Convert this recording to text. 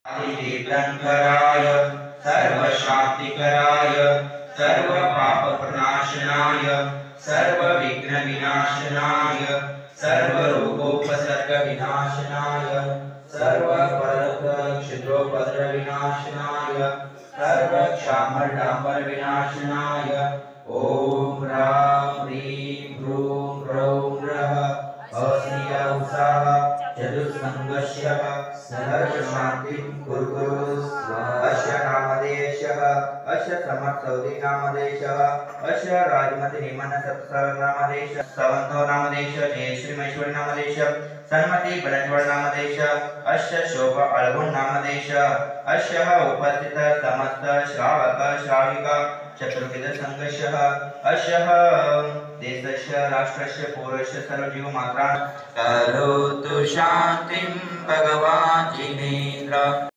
आदितीर्थंकराय सर्वशांतिकराय सर्वपापप्रणाशनाय सर्वविघ्नविनाशनाय सर्वरोगोपसर्गविनाशनाय सर्वक्षुद्रोपद्रविनाशनाय सर्वक्षामडाम्बरविनाशनाय ओम ह्रां ह्रीं ह्रूं ह्रौं ह्रः अस्या उत्साह चतुस्सङ्गस्य सर्वशान्तिं कुरु अस्य नामधेयस्य अस्य समर्थौदि नामधेयस्य अस्य राजमति निमन सत्सर नामधेयस्य सवंतो नामधेयस्य जयश्री महेश्वरी नामधेयस्य सन्मति बनजवळ नामधेयस्य अस्य शोभा अळगुण नामधेयस्य अस्य उपस्थित समस्त श्रावक श्राविका चतुर्विध संघस्य अस्य देशस्य राष्ट्रस्य पौरस्य सर्वजीव मात्रा करोतु शान्तिं भगवान् जिनेन्द्र।